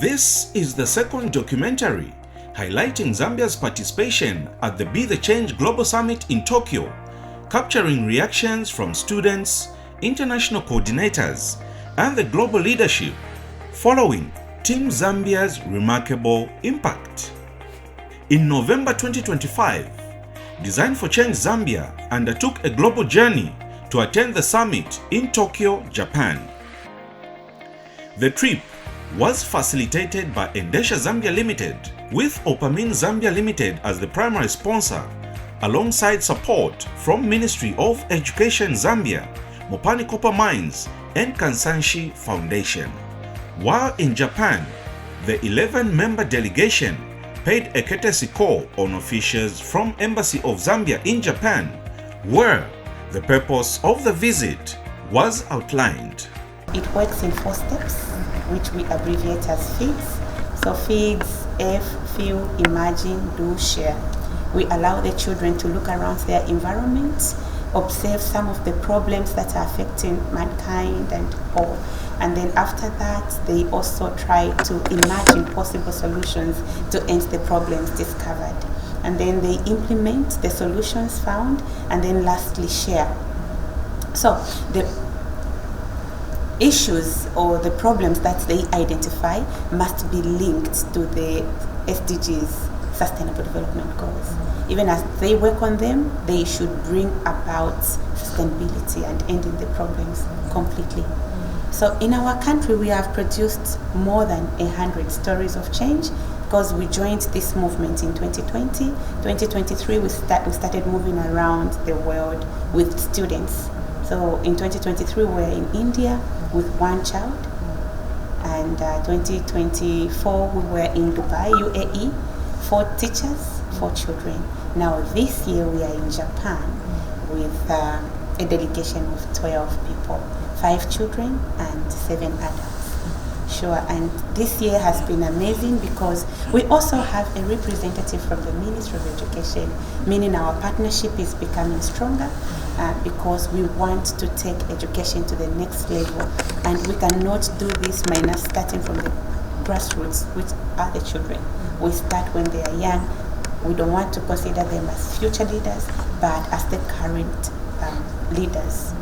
This is the second documentary highlighting Zambia's participation at the Be the Change Global Summit in Tokyo, capturing reactions from students, international coordinators, and the global leadership following Team Zambia's remarkable impact. In November 2025, Design for Change Zambia undertook a global journey to attend the summit in Tokyo, Japan. The trip was facilitated by Endesha Zambia Limited, with Opamin Zambia Limited as the primary sponsor, alongside support from Ministry of Education Zambia, Mopani Copper Mines, and Kansanshi Foundation. While in Japan, the 11-member delegation paid a courtesy call on officials from Embassy of Zambia in Japan, where the purpose of the visit was outlined. It works in 4 steps, which we abbreviate as FEEDS. So FEEDS, F, feel, imagine, do, share. We allow the children to look around their environment, observe some of the problems that are affecting mankind and all. And then after that, they also try to imagine possible solutions to end the problems discovered. And then they implement the solutions found, and then lastly share. So the issues or the problems that they identify must be linked to the SDGs, Sustainable Development Goals. Even as they work on them, they should bring about sustainability and ending the problems completely. So in our country, we have produced more than 100 stories of change because we joined this movement in 2020. 2023, we started moving around the world with students. So in 2023, we were in India with 1 child. And 2024, we were in Dubai, UAE, 4 teachers, 4 children. Now this year, we are in Japan with a delegation of 12 people, 5 children and 7 adults. Sure, and this year has been amazing because we also have a representative from the Ministry of Education, meaning our partnership is becoming stronger because we want to take education to the next level, and we cannot do this minus starting from the grassroots, which are the children. We start when they are young. We don't want to consider them as future leaders, but as the current leaders.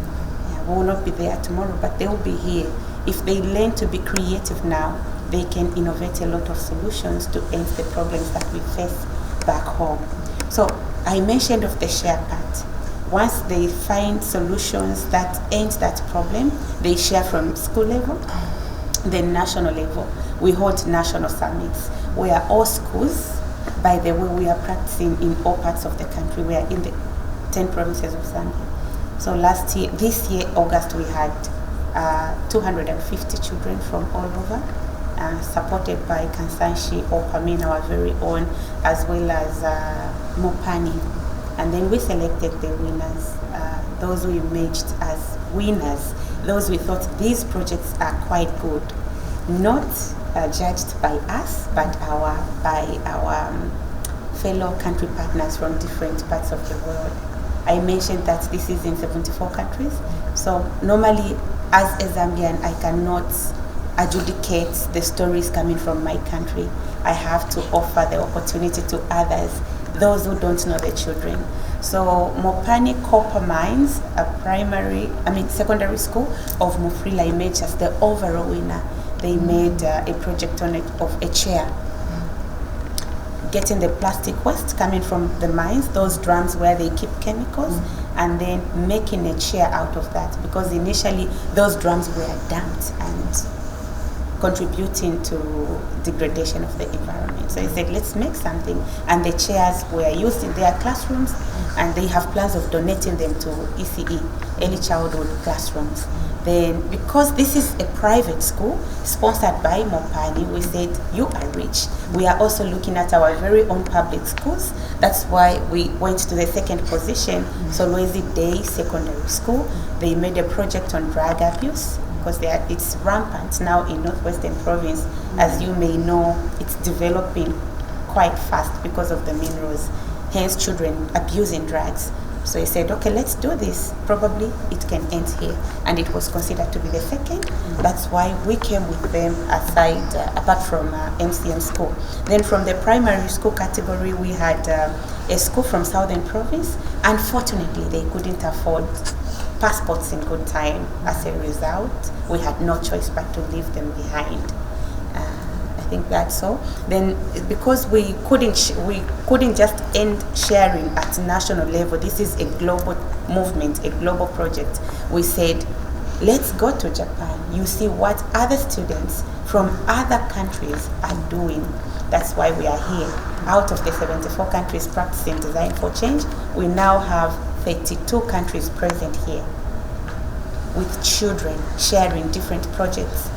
We will not be there tomorrow, but they will be here. If they learn to be creative now, they can innovate a lot of solutions to end the problems that we face back home. So I mentioned of the share part. Once they find solutions that end that problem, they share from school level, then national level. We hold national summits where all schools, by the way, we are practicing in all parts of the country. We are in the 10 provinces of Zambia. So this year, August, we had 250 children from all over, supported by Kansanshi or Pamin, our very own, as well as Mopani. And then we selected the winners, those we imaged as winners, those we thought these projects are quite good, not judged by us, but by our fellow country partners from different parts of the world. I mentioned that this is in 74 countries. So normally, as a Zambian, I cannot adjudicate the stories coming from my country. I have to offer the opportunity to others, those who don't know the children. So Mopani Copper Mines, secondary school of Mufrila emerged as the overall winner. They made a project of a chair, getting the plastic waste coming from the mines, those drums where they keep chemicals, and then making a chair out of that, because initially those drums were dumped and contributing to degradation of the environment. So he said, let's make something, and the chairs were used in their classrooms, and they have plans of donating them to ECE, early childhood classrooms. Then, because this is a private school sponsored by Mopani, we said, you are rich. We are also looking at our very own public schools. That's why we went to the 2nd position, Solwezi Day Secondary School. They made a project on drug abuse, because it's rampant now in Northwestern Province. As you may know, it's developing quite fast because of the minerals. Hence, children abusing drugs. So he said, okay, let's do this. Probably it can end here. And it was considered to be the second. That's why we came with them aside, apart from MCM school. Then from the primary school category, we had a school from Southern Province. Unfortunately, they couldn't afford passports in good time. As a result, we had no choice but to leave them behind. I think that's all. Then, because we couldn't just end sharing at national level. This is a global movement, a global project. We said, let's go to Japan. You see what other students from other countries are doing. That's why we are here. Out of the 74 countries practicing design for change, we now have 32 countries present here, with children sharing different projects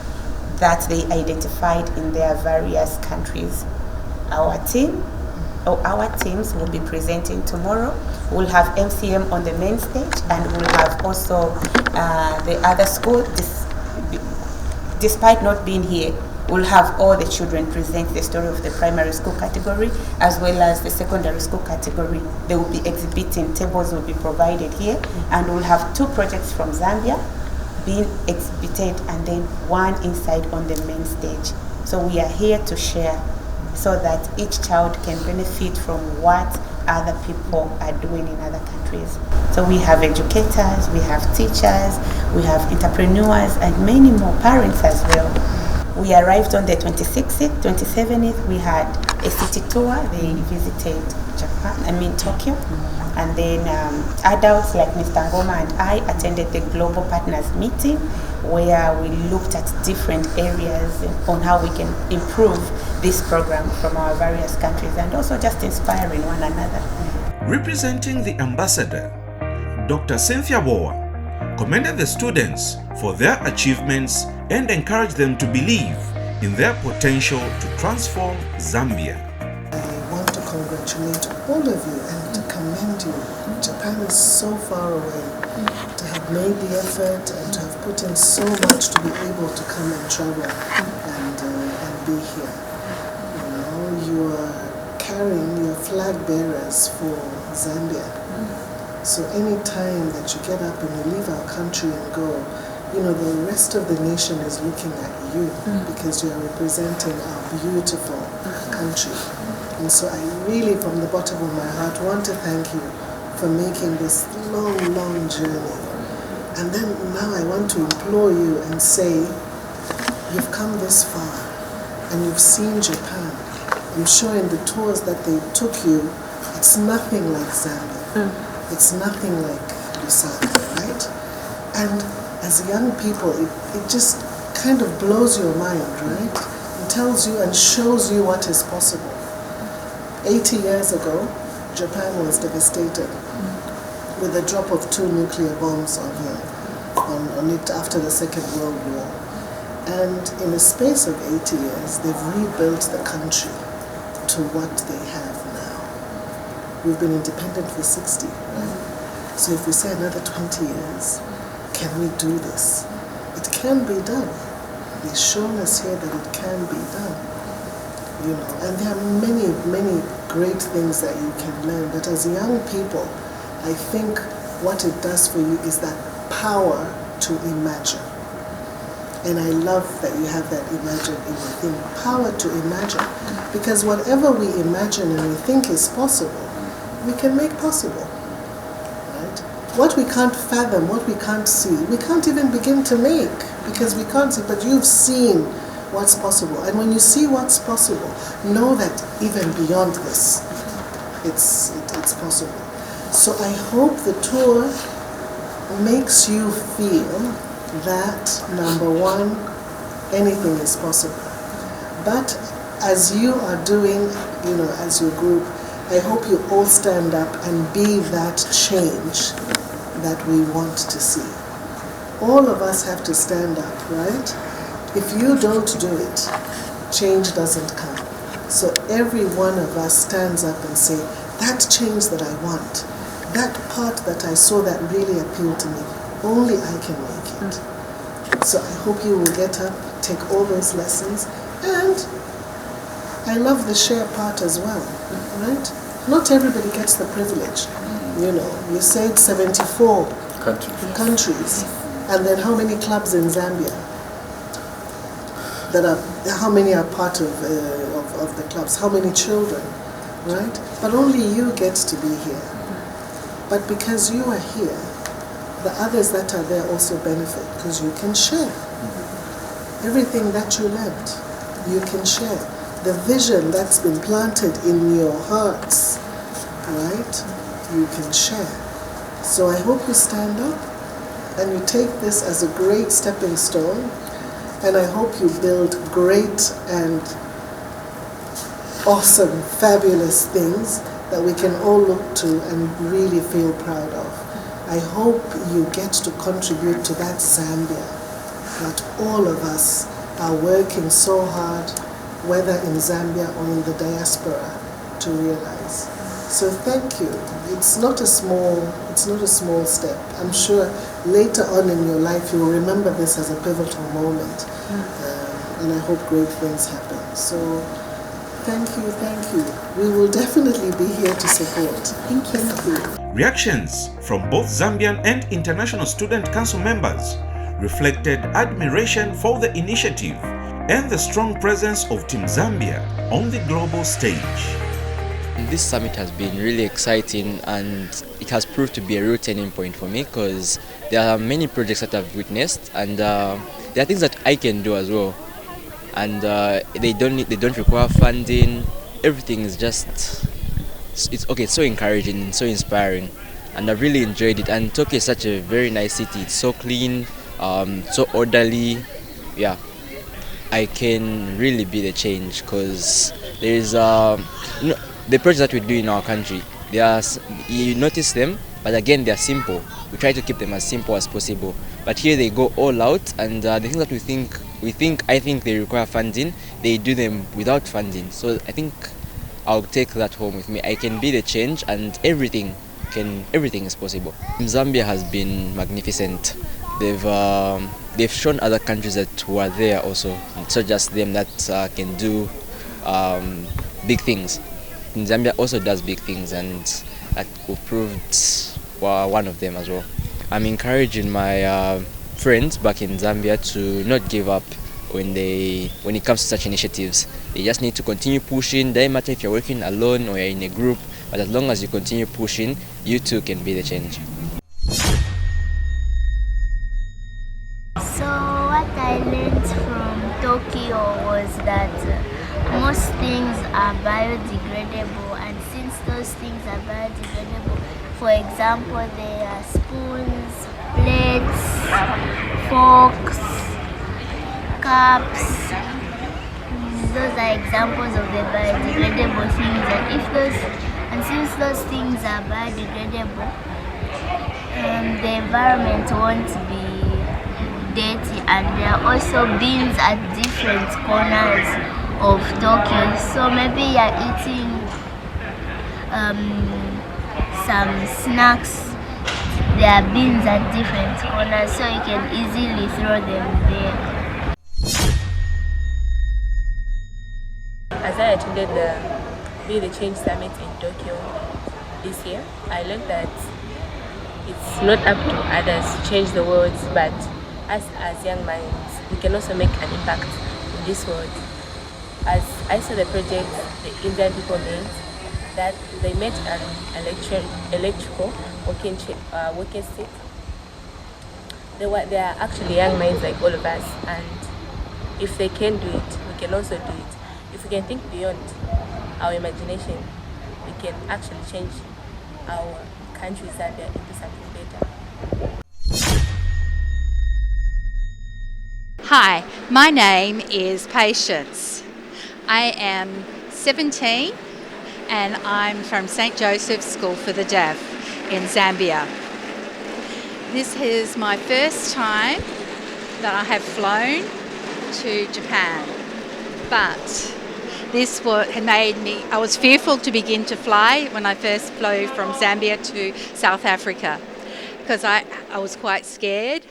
that they identified in their various countries. Our teams will be presenting tomorrow. We'll have MCM on the main stage, and we'll have also the other school. Despite not being here, we'll have all the children present the story of the primary school category as well as the secondary school category. They will be exhibiting, tables will be provided here, and we'll have 2 projects from Zambia being exhibited, and then 1 inside on the main stage. So we are here to share so that each child can benefit from what other people are doing in other countries. So we have educators, we have teachers, we have entrepreneurs, and many more parents as well. We arrived on the 26th, 27th, we had a city tour. They visited Tokyo. And then adults like Mr. Ngoma and I attended the Global Partners meeting, where we looked at different areas on how we can improve this program from our various countries, and also just inspiring one another. Representing the ambassador, Dr. Cynthia Boa commended the students for their achievements and encouraged them to believe in their potential to transform Zambia. I want to congratulate all of you and to commend you. Japan is so far away. To have made the effort and to have put in so much to be able to come and travel and be here. You are carrying your flag bearers for Zambia. So any time that you get up and you leave our country and go, the rest of the nation is looking at you because you are representing our beautiful country. And so I really, from the bottom of my heart, want to thank you for making this long, long journey. And then now I want to implore you and say, you've come this far and you've seen Japan. I'm sure in the tours that they took you, it's nothing like Zambia. It's nothing like Lusaka, right? And as young people, it just kind of blows your mind, right? It tells you and shows you what is possible. 80 years ago, Japan was devastated with the drop of 2 nuclear bombs on it after the Second World War. And in the space of 80 years, they've rebuilt the country to what they have now. We've been independent for 60, right? So if we say another 20 years, can we do this? It can be done. They've shown us here that it can be done. And there are many, many great things that you can learn. But as young people, I think what it does for you is that power to imagine. And I love that you have that imagine in your thing, power to imagine. Because whatever we imagine and we think is possible, we can make possible. Right? What we can't fathom, what we can't see, we can't even begin to make because we can't see. But you've seen what's possible. And when you see what's possible, know that even beyond this, it's possible. So I hope the tour makes you feel that, number one, anything is possible. But as you are doing, as your group, I hope you all stand up and be that change that we want to see. All of us have to stand up, right? If you don't do it, change doesn't come. So every one of us stands up and say, that change that I want, that part that I saw that really appealed to me, only I can make it. So I hope you will get up, take all those lessons, and I love the share part as well, right? Not everybody gets the privilege You know, you said 74 countries. And then how many clubs in Zambia? How many are part of the clubs? How many children, right? But only you get to be here. But because you are here, the others that are there also benefit because you can share. Everything that you learned, you can share. The vision that's been planted in your hearts, right? You can share. So I hope you stand up and you take this as a great stepping stone, and I hope you build great and awesome, fabulous things that we can all look to and really feel proud of. I hope you get to contribute to that Zambia that all of us are working so hard, whether in Zambia or in the diaspora, to realize. So thank you. It's not a small step. I'm sure later on in your life you'll remember this as a pivotal moment, and I hope great things happen. So thank you. We will definitely be here to support. Thank you. Reactions from both Zambian and International Student Council members reflected admiration for the initiative and the strong presence of Team Zambia on the global stage. This summit has been really exciting, and it has proved to be a real turning point for me because there are many projects that I've witnessed, and there are things that I can do as well. And they don't require funding. Everything is just, it's so encouraging, so inspiring, and I've really enjoyed it. And Tokyo is such a very nice city. It's so clean, so orderly. Yeah, I can really be the change because there is the projects that we do in our country. You notice them, but again, they are simple. We try to keep them as simple as possible. But here they go all out, and the things that I think they require funding, they do them without funding. So I think I'll take that home with me. I can be the change, and everything is possible. Zambia has been magnificent. They've shown other countries that were there also. It's not just them that can do big things. Zambia also does big things, and that we proved one of them as well. I'm encouraging my friends back in Zambia to not give up when it comes to such initiatives. They just need to continue pushing. Doesn't matter if you're working alone or you're in a group, but as long as you continue pushing, you too can be the change. So what I learned from Tokyo was that most things are biodegradable, and since those things are biodegradable, for example, there are spoons, plates, forks, cups. Those are examples of the biodegradable things, and since those things are biodegradable, the environment won't be dirty, and there are also bins at different corners of Tokyo. So maybe you're eating some snacks, there are bins at different corners, so you can easily throw them there. As I attended the Be the Change Summit in Tokyo this year, I learned that it's not up to others to change the world, but us as young minds, we can also make an impact in this world. As I saw the project the Indian people made, that they made an electrical walking stick. They are actually young minds like all of us, and if they can do it, we can also do it. If we can think beyond our imagination, we can actually change our country Zambia into something better. Hi, my name is Patience. I am 17 and I'm from St. Joseph's School for the Deaf in Zambia. This is my first time that I have flown to Japan, but this had made me, I was fearful to begin to fly when I first flew from Zambia to South Africa because I was quite scared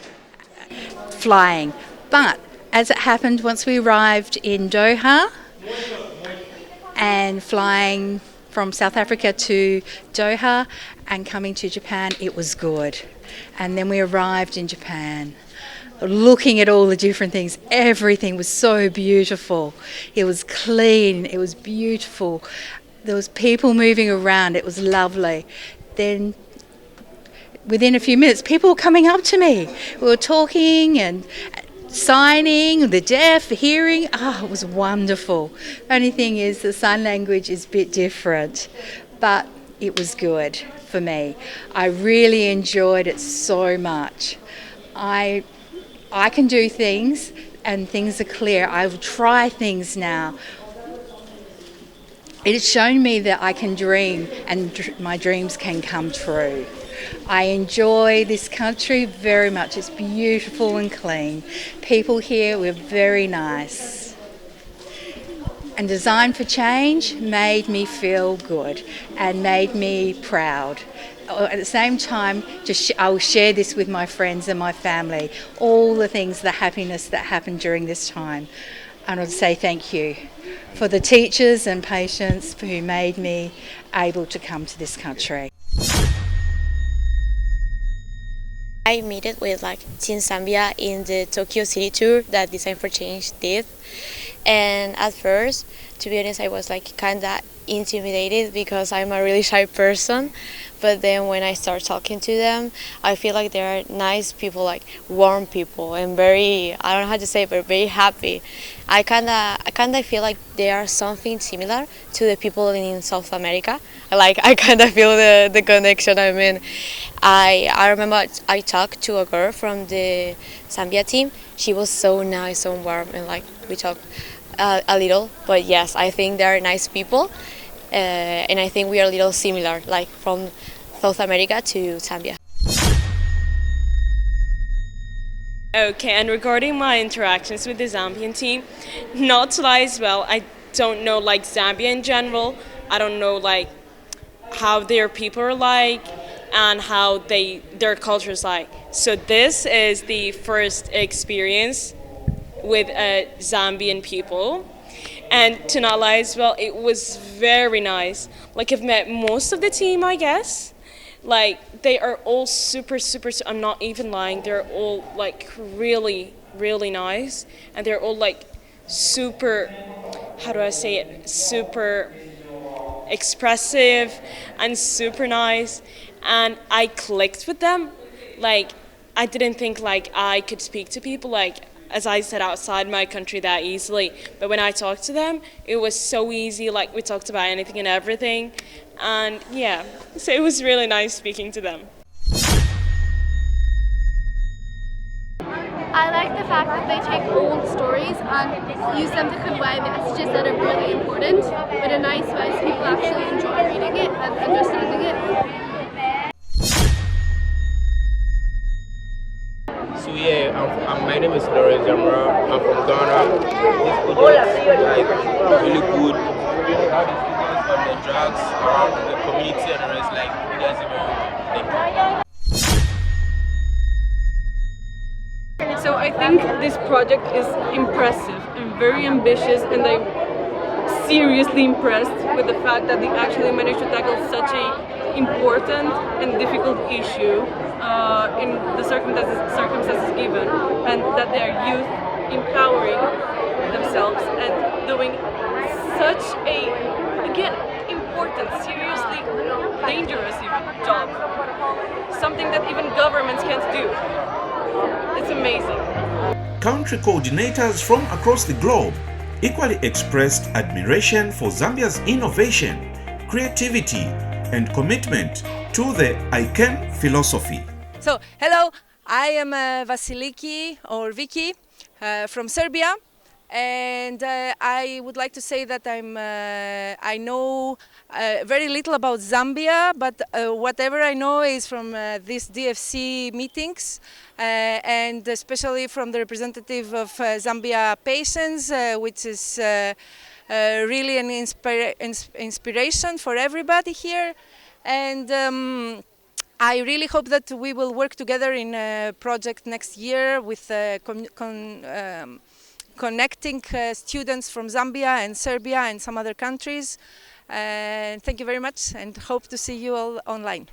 flying. But as it happened, once we arrived in Doha and flying from South Africa to Doha and coming to Japan, it was good. And then we arrived in Japan, looking at all the different things. Everything was so beautiful. It was clean, it was beautiful. There was people moving around, it was lovely. Then within a few minutes, people were coming up to me. We were talking and signing, the deaf, hearing. It was wonderful. The only thing is the sign language is a bit different, but it was good for me. I really enjoyed it so much. I can do things and things are clear. I will try things now. It has shown me that I can dream and my dreams can come true. I enjoy this country very much. It's beautiful and clean. People here were very nice. And Design for Change made me feel good and made me proud. At the same time, I will share this with my friends and my family, all the things, the happiness that happened during this time. And I'll say thank you for the teachers and patients who made me able to come to this country. I met it with Change Zambia in the Tokyo City tour that Design for Change did, and at first, to be honest, I was kind of intimidated because I'm a really shy person. But then when I start talking to them, I feel like they are nice people, warm people, and very, I don't know how to say it, but very happy. I kind of feel like they are something similar to the people in South America. I kind of feel the connection. I mean, I remember I talked to a girl from the Zambia team. She was so nice, so warm, and we talked a little. But yes, I think they are nice people, and I think we are a little similar, from South America to Zambia. Okay, and regarding my interactions with the Zambian team, not to lie as well, I don't know Zambia in general. I don't know how their people are and how their culture is like. So this is the first experience with Zambian people. And to not lie as well, it was very nice. I've met most of the team, I guess. They are all super, I'm not even lying, they're all really, really nice. And they're all super, how do I say it, super expressive and super nice. And I clicked with them. I didn't think I could speak to people as I said, outside my country that easily. But when I talked to them, it was so easy. We talked about anything and everything. And yeah, so it was really nice speaking to them. I like the fact that they take old stories and use them to convey messages that are really important, but in a nice way so people actually enjoy reading it and understanding it. So yeah, my name is Lawrence Jamra. I'm from Ghana. This project is really good. How the students on the drugs around the community and the rest, you guys are very good. Thank you. So I think this project is impressive and very ambitious, and I'm seriously impressed with the fact that they actually managed to tackle such a important and difficult issue in the circumstances given, and that they are youth empowering themselves and doing such a, again, important, seriously dangerous even job. Something that even governments can't do. It's amazing. Country coordinators from across the globe equally expressed admiration for Zambia's innovation, creativity, and commitment to the I Can philosophy. So, hello, I am Vasiliki or Vicky from Serbia, and I would like to say that I know very little about Zambia, but whatever I know is from these DFC meetings, and especially from the representative of Zambia Patients, which is really an inspiration for everybody here. And I really hope that we will work together in a project next year with connecting students from Zambia and Serbia and some other countries. And thank you very much, and hope to see you all online.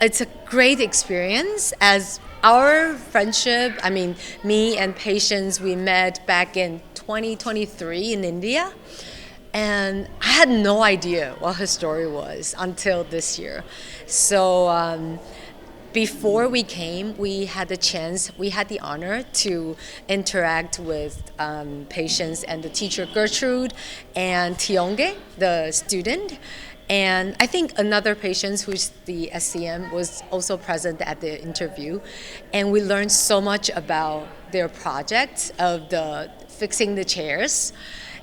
It's a great experience as our friendship, I mean, me and Patience, we met back in 2023 in India. And I had no idea what her story was until this year. So before we came, we had the honor to interact with Patience and the teacher Gertrude and Tionge, the student. And I think another patient who's the SCM was also present at the interview. And we learned so much about their project of the fixing the chairs.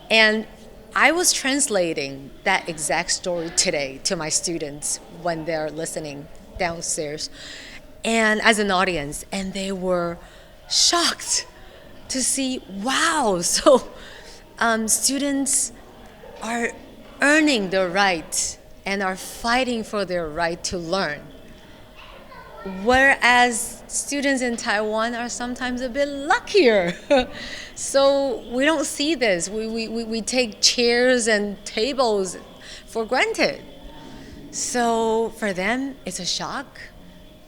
And I was translating that exact story today to my students when they're listening downstairs and as an audience, and they were shocked to see, wow, so students are earning their right and are fighting for their right to learn. Whereas students in Taiwan are sometimes a bit luckier. So we don't see this. We take chairs and tables for granted. So for them, it's a shock.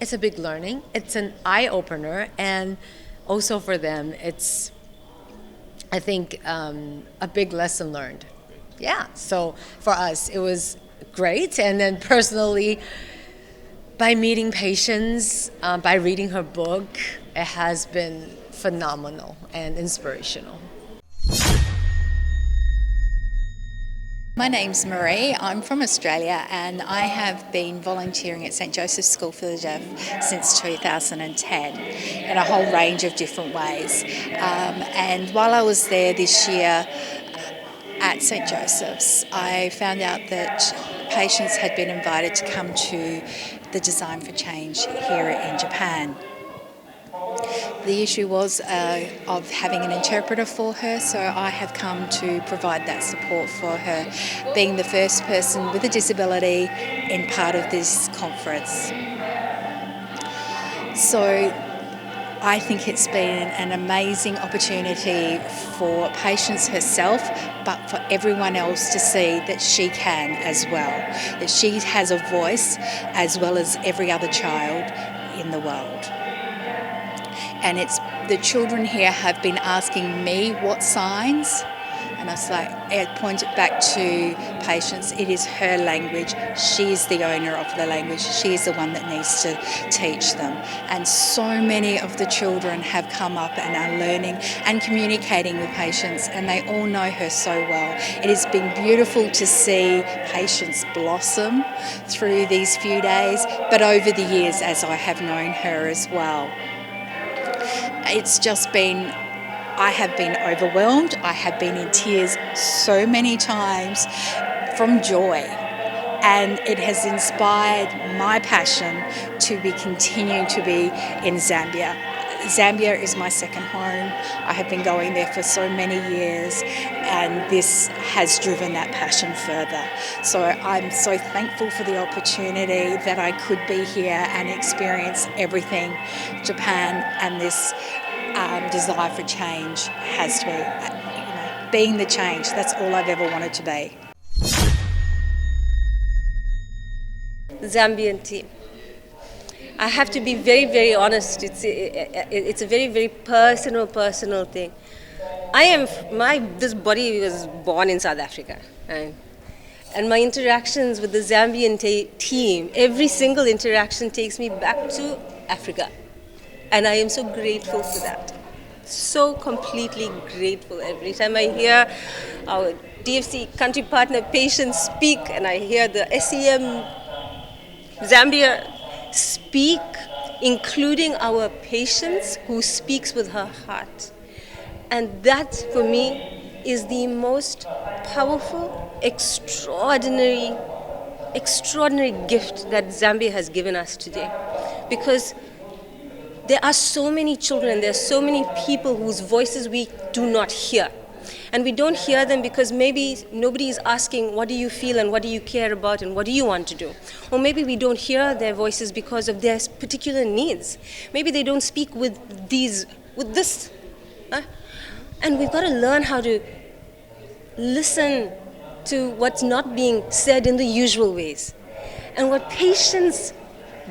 It's a big learning. It's an eye-opener. And also for them, it's, I think, a big lesson learned. Yeah, so for us, it was great. And then personally, by meeting Patience, by reading her book, it has been phenomenal and inspirational. My name's Marie. I'm from Australia and I have been volunteering at St Joseph's School for the Deaf since 2010 in a whole range of different ways. And while I was there this year at St Joseph's, I found out that Patience had been invited to come to the Design for Change here in Japan. The issue was of having an interpreter for her, so I have come to provide that support for her, being the first person with a disability in part of this conference. So I think it's been an amazing opportunity for Patience herself, but for everyone else to see that she can as well, that she has a voice as well as every other child in the world. And it's the children here have been asking me what signs, and I was like, I pointed back to Patience. It is her language. She is the owner of the language. She is the one that needs to teach them. And so many of the children have come up and are learning and communicating with Patience, and they all know her so well. It has been beautiful to see Patience blossom through these few days, but over the years as I have known her as well. It's just been, I have been overwhelmed. I have been in tears so many times from joy. And it has inspired my passion to be continuing to be in Zambia. Zambia is my second home. I have been going there for so many years, and this has driven that passion further. So I'm so thankful for the opportunity that I could be here and experience everything Japan and this desire for change has to be, being the change. That's all I've ever wanted to be. Zambian team. I have to be very, very honest. It's a very, very personal thing. This body was born in South Africa, right? And my interactions with the Zambian team, every single interaction takes me back to Africa. And I am so grateful for that. So completely grateful. Every time I hear our DFC country partner Patience speak, and I hear the SEM Zambia speak, including our Patience who speaks with her heart. And that for me is the most powerful, extraordinary gift that Zambia has given us today. Because there are so many children, there are so many people whose voices we do not hear. And we don't hear them because maybe nobody is asking, what do you feel and what do you care about and what do you want to do? Or maybe we don't hear their voices because of their particular needs. Maybe they don't speak with this. And we've got to learn how to listen to what's not being said in the usual ways. And what patience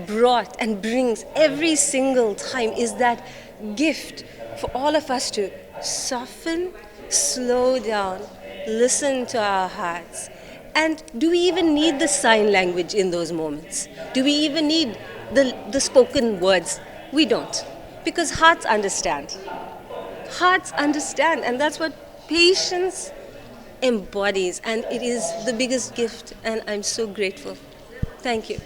brought and brings every single time is that gift for all of us to soften, slow down, listen to our hearts. And do we even need the sign language in those moments? Do we even need the spoken words? We don't. Because hearts understand. Hearts understand, and that's what patience embodies, and it is the biggest gift, and I'm so grateful. Thank you.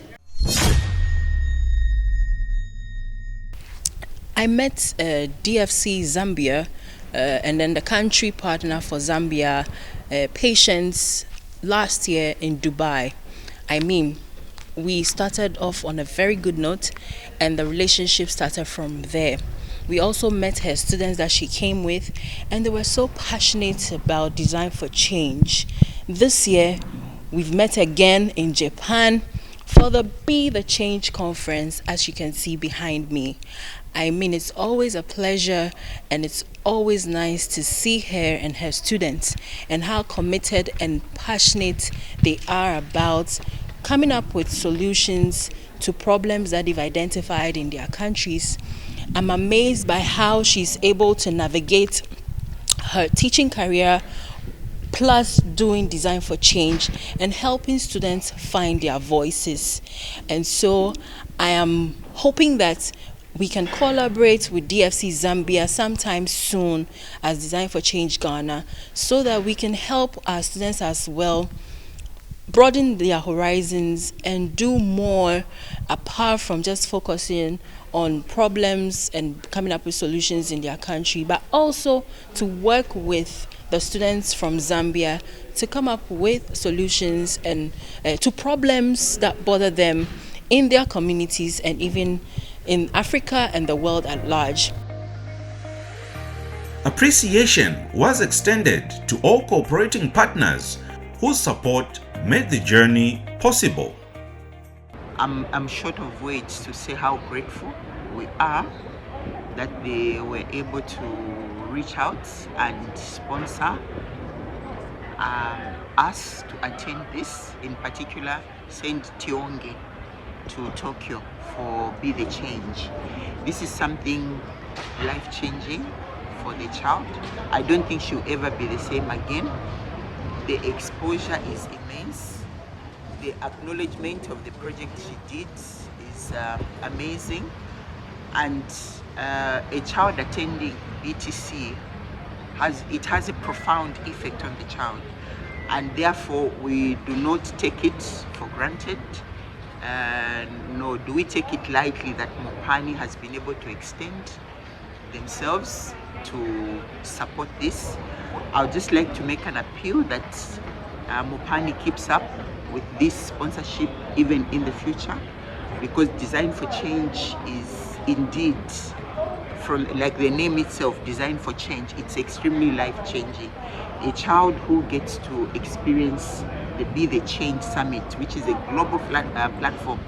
I met DFC Zambia and then the country partner for Zambia, Patience, last year in Dubai. I mean, we started off on a very good note, and the relationship started from there. We also met her students that she came with, and they were so passionate about design for change. This year, we've met again in Japan for the Be the Change conference, as you can see behind me. I mean, it's always a pleasure, and it's always nice to see her and her students and how committed and passionate they are about coming up with solutions to problems that they've identified in their countries. I'm amazed by how she's able to navigate her teaching career plus doing design for change and helping students find their voices. And so I am hoping that we can collaborate with DFC Zambia sometime soon as Design for Change Ghana, so that we can help our students as well broaden their horizons and do more apart from just focusing on problems and coming up with solutions in their country, but also to work with the students from Zambia to come up with solutions and to problems that bother them in their communities and even in Africa and the world at large. Appreciation was extended to all cooperating partners whose support made the journey possible. I'm short of words to say how grateful we are that they were able to reach out and sponsor us to attend this, in particular send Tionge to Tokyo for Be the Change. This is something life-changing for the child. I don't think she'll ever be the same again. The exposure is immense. The acknowledgement of the project she did is amazing. And a child attending BTC has a profound effect on the child. And therefore, we do not take it for granted. Nor do we take it lightly that Mopani has been able to extend themselves to support this. I would just like to make an appeal that Mopani keeps up with this sponsorship even in the future, because Design for Change is indeed, from like the name itself, Design for Change, it's extremely life-changing. A child who gets to experience the Be the Change Summit, which is a global platform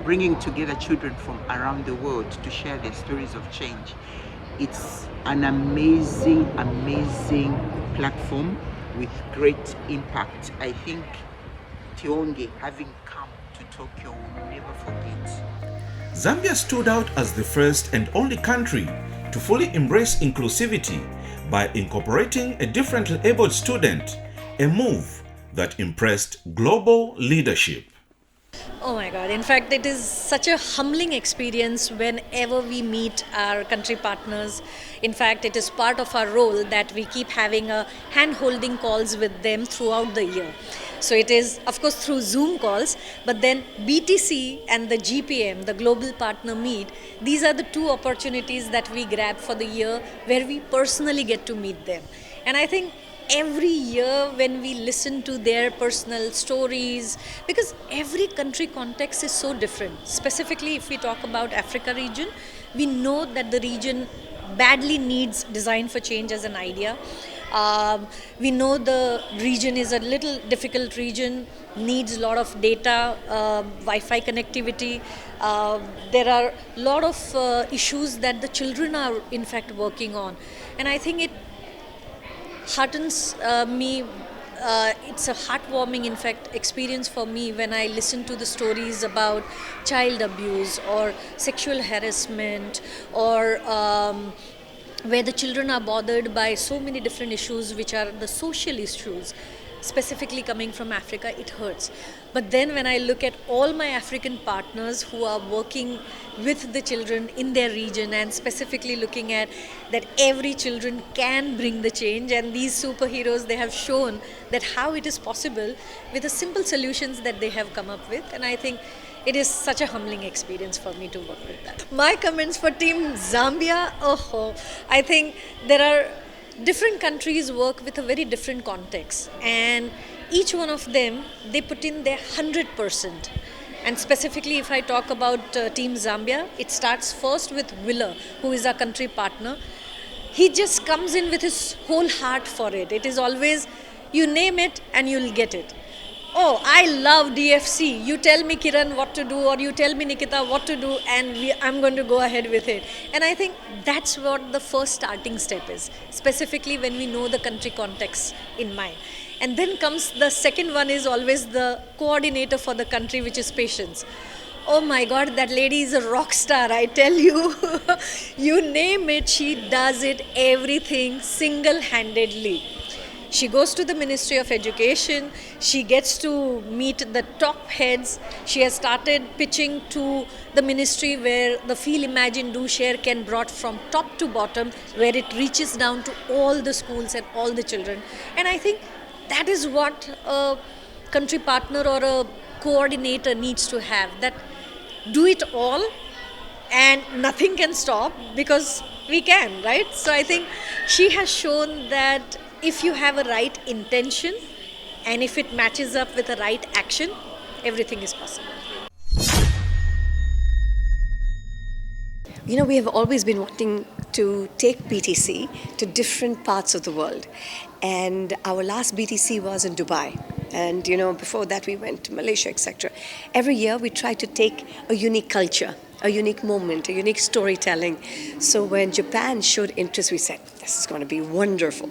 bringing together children from around the world to share their stories of change. It's an amazing, amazing platform with great impact. I think Tionge, having come to Tokyo, will never forget. Zambia stood out as the first and only country to fully embrace inclusivity by incorporating a differently abled student, a move that impressed global leadership. Oh my God. In fact, it is such a humbling experience whenever we meet our country partners. In fact, it is part of our role that we keep having a hand-holding calls with them throughout the year. So it is, of course, through Zoom calls, but then BTC and the GPM, the Global Partner Meet, these are the two opportunities that we grab for the year where we personally get to meet them. And I think every year when we listen to their personal stories, because every country context is so different. Specifically, if we talk about Africa region, we know that the region badly needs Design for Change as an idea. We know the region is a little difficult region, needs a lot of data, Wi-Fi connectivity. There are a lot of issues that the children are in fact working on. And I think it heartens me. It's a heartwarming, in fact, experience for me when I listen to the stories about child abuse or sexual harassment or where the children are bothered by so many different issues, which are the social issues, specifically coming from Africa. It hurts. But then when I look at all my African partners who are working with the children in their region and specifically looking at that every children can bring the change, and these superheroes, they have shown that how it is possible with the simple solutions that they have come up with. And I think it is such a humbling experience for me to work with that. My comments for Team Zambia, I think there are different countries work with a very different context, and each one of them, they put in their 100%. And specifically, if I talk about Team Zambia, it starts first with Willer, who is our country partner. He just comes in with his whole heart for it. It is always, you name it and you'll get it. Oh, I love DFC. You tell me, Kiran, what to do, or you tell me, Nikita, what to do, and I'm going to go ahead with it. And I think that's what the first starting step is, specifically when we know the country context in mind. And then comes the second one, is always the coordinator for the country, which is patience. Oh my God, that lady is a rock star, I tell you. You name it, she does it, everything single-handedly. She goes to the Ministry of Education, she gets to meet the top heads, she has started pitching to the ministry where the Feel, Imagine, Do, Share can brought from top to bottom, where it reaches down to all the schools and all the children. And I think that is what a country partner or a coordinator needs to have, that do it all and nothing can stop, because we can, right? So I think she has shown that if you have a right intention and if it matches up with the right action, everything is possible. You know, we have always been wanting to take BTC to different parts of the world. And our last BTC was in Dubai. And, you know, before that we went to Malaysia, etc. Every year we try to take a unique culture, a unique moment, a unique storytelling. So when Japan showed interest, we said, this is going to be wonderful.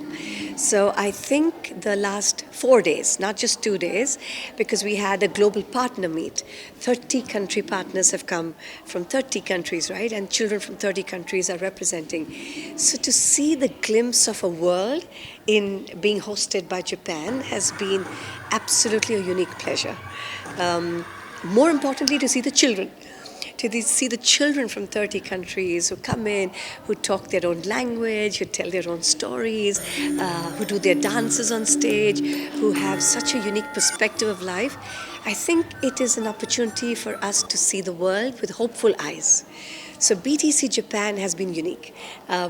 So I think the last 4 days, not just 2 days, because we had a global partner meet. 30 country partners have come from 30 countries, right? And children from 30 countries are representing. So to see the glimpse of a world in being hosted by Japan has been absolutely a unique pleasure. More importantly, to see the children. To see the children from 30 countries who come in, who talk their own language, who tell their own stories, who do their dances on stage, who have such a unique perspective of life. I think it is an opportunity for us to see the world with hopeful eyes. So BTC Japan has been unique.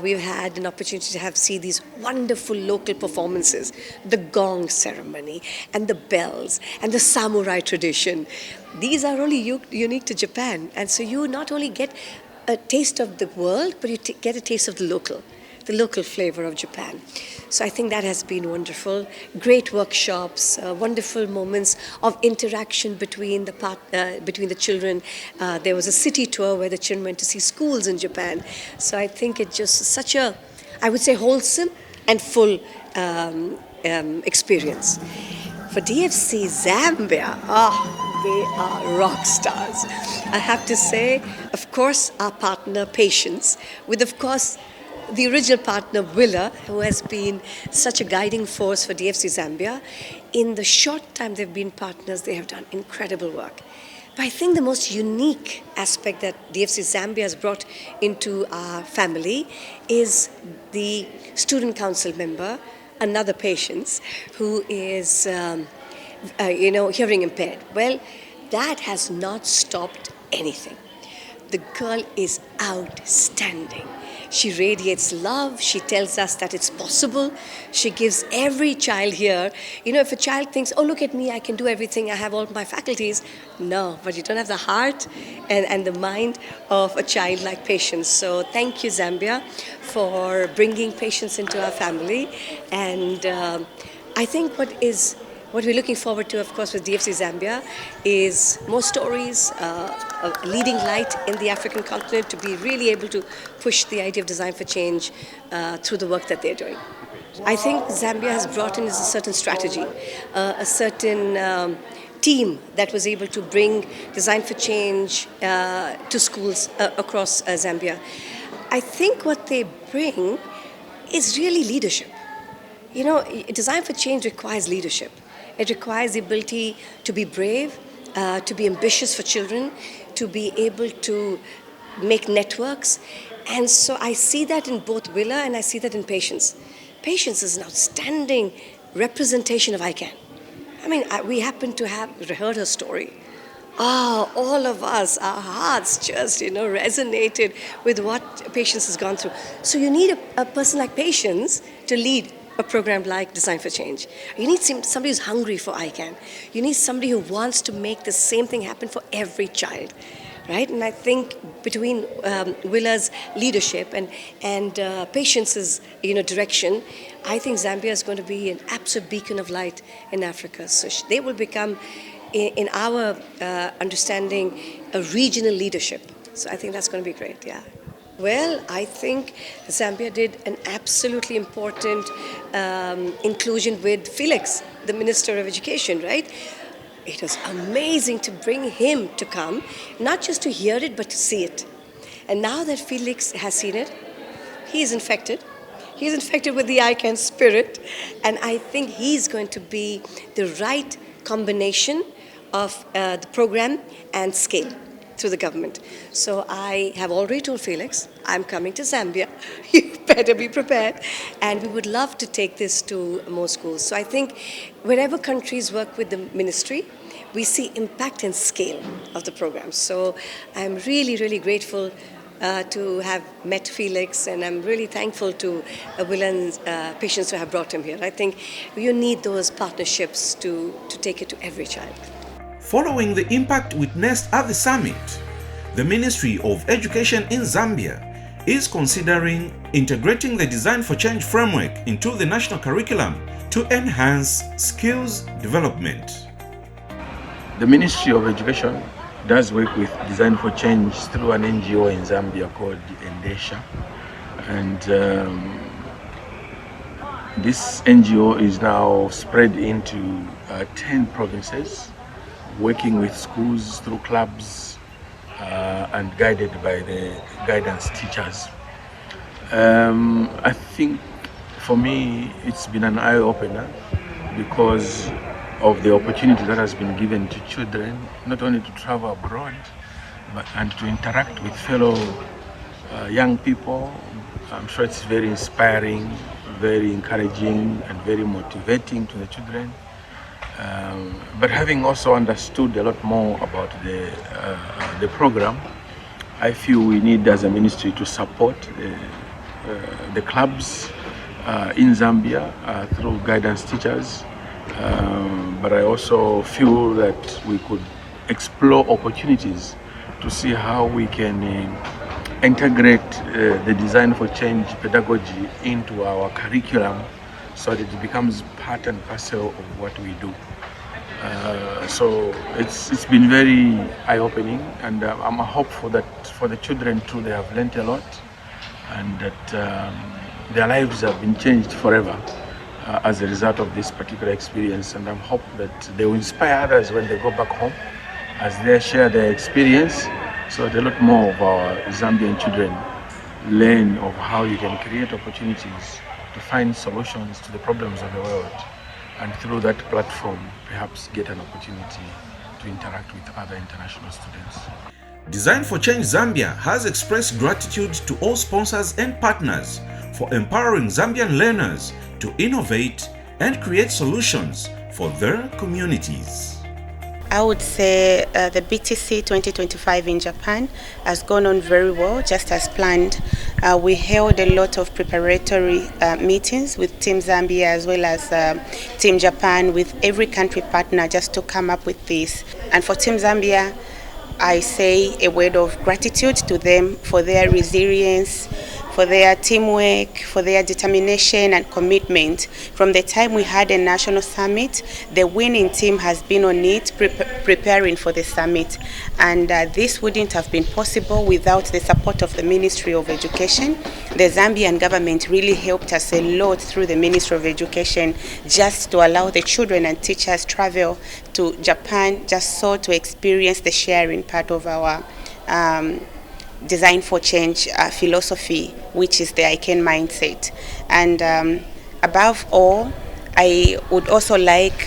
We've had an opportunity to see these wonderful local performances, the gong ceremony and the bells and the samurai tradition. These are only unique to Japan. And so you not only get a taste of the world, but you get a taste of the local flavor of Japan. So I think that has been wonderful. Great workshops, wonderful moments of interaction between the children. There was a city tour where the children went to see schools in Japan. So I think it's just such a, I would say, wholesome and full experience. For DFC Zambia, they are rock stars. I have to say, of course, our partner Patience, with of course the original partner Willa, who has been such a guiding force for DFC Zambia. In the short time they've been partners, they have done incredible work. But I think the most unique aspect that DFC Zambia has brought into our family is the student council member, another Patience, who is hearing impaired. Well, that has not stopped anything. The girl is outstanding. She radiates love. She tells us that it's possible. She gives every child here, if a child thinks, oh, look at me, I can do everything, I have all my faculties. No, but you don't have the heart and the mind of a child like Patience. So thank you, Zambia, for bringing Patience into our family. And I think what we're looking forward to, of course, with DFC Zambia is more stories, a leading light in the African continent to be really able to push the idea of design for change through the work that they're doing. I think Zambia has brought in a certain strategy, a certain team that was able to bring Design for Change to schools across Zambia. I think what they bring is really leadership. You know, Design for Change requires leadership. It requires the ability to be brave, to be ambitious for children, to be able to make networks. And so I see that in both Willa and I see that in Patience. Patience is an outstanding representation of ICANN. I mean, we happen to have heard her story. All of us, our hearts just, resonated with what Patience has gone through. So you need a person like Patience to lead a program like Design for Change. You need somebody who's hungry for ICANN. You need somebody who wants to make the same thing happen for every child, right? And I think between Willa's leadership and Patience's direction, I think Zambia is going to be an absolute beacon of light in Africa. So they will become, in our understanding, a regional leadership. So I think that's going to be great, yeah. Well, I think Zambia did an absolutely important inclusion with Felix, the Minister of Education, right? It was amazing to bring him to come, not just to hear it, but to see it. And now that Felix has seen it, he is infected. He's infected with the ICANN spirit, and I think he's going to be the right combination of the program and scale through the government. So I have already told Felix, I'm coming to Zambia. You better be prepared. And we would love to take this to more schools. So I think wherever countries work with the ministry, we see impact and scale of the program. So I'm really, really grateful to have met Felix, and I'm really thankful to Willa and Patience who have brought him here. I think you need those partnerships to take it to every child. Following the impact witnessed at the summit, the Ministry of Education in Zambia is considering integrating the Design for Change framework into the national curriculum to enhance skills development. The Ministry of Education does work with Design for Change through an NGO in Zambia called Endesha. And this NGO is now spread into 10 provinces, working with schools through clubs and guided by the guidance teachers. I think for me it's been an eye-opener because of the opportunity that has been given to children, not only to travel abroad, and to interact with fellow young people. I'm sure it's very inspiring, very encouraging, and very motivating to the children. But having also understood a lot more about the program, I feel we need as a ministry to support the clubs in Zambia through guidance teachers. But I also feel that we could explore opportunities to see how we can integrate the Design for Change pedagogy into our curriculum so that it becomes part and parcel of what we do. So it's been very eye-opening, and I'm hopeful that for the children too, they have learned a lot, and that their lives have been changed forever as a result of this particular experience. And I'm hopeful that they will inspire others when they go back home as they share their experience, so that a lot more of our Zambian children learn of how you can create opportunities to find solutions to the problems of the world, and through that platform perhaps get an opportunity to interact with other international students. Design for Change Zambia has expressed gratitude to all sponsors and partners for empowering Zambian learners to innovate and create solutions for their communities. I would say the BTC 2025 in Japan has gone on very well, just as planned. We held a lot of preparatory meetings with Team Zambia as well as Team Japan, with every country partner, just to come up with this. And for Team Zambia, I say a word of gratitude to them for their resilience, for their teamwork, for their determination and commitment. From the time we had a national summit, the winning team has been on it preparing for the summit. And this wouldn't have been possible without the support of the Ministry of Education. The Zambian government really helped us a lot through the Ministry of Education, just to allow the children and teachers travel to Japan, just so to experience the sharing part of our Design for Change philosophy, which is the I Can mindset. And above all, I would also like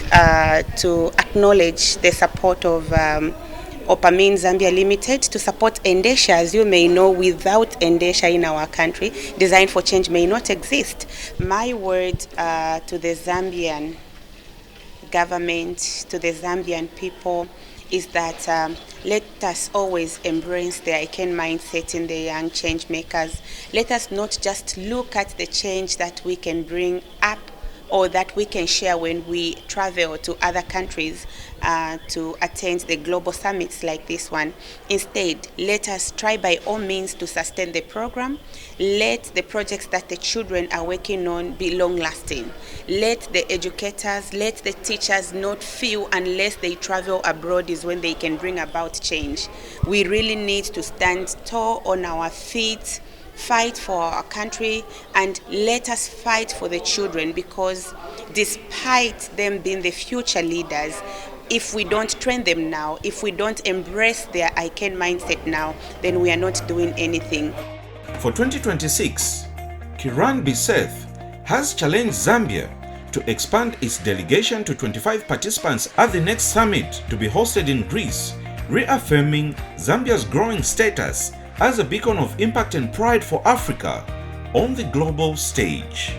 to acknowledge the support of Opamin Zambia Limited to support Endesha. As you may know, without Endesha in our country, Design for Change may not exist. My word to the Zambian government, to the Zambian people, is that let us always embrace the I Can mindset in the young change makers. Let us not just look at the change that we can bring up or that we can share when we travel to other countries to attend the global summits like this one. Instead, let us try by all means to sustain the program. Let the projects that the children are working on be long-lasting. Let the educators, let the teachers not feel unless they travel abroad is when they can bring about change. We really need to stand tall on our feet, fight for our country, and let us fight for the children, because despite them being the future leaders, if we don't train them now, if we don't embrace their I Can mindset now, then we are not doing anything. For 2026, Kiran Biseth has challenged Zambia to expand its delegation to 25 participants at the next summit to be hosted in Greece, reaffirming Zambia's growing status as a beacon of impact and pride for Africa on the global stage.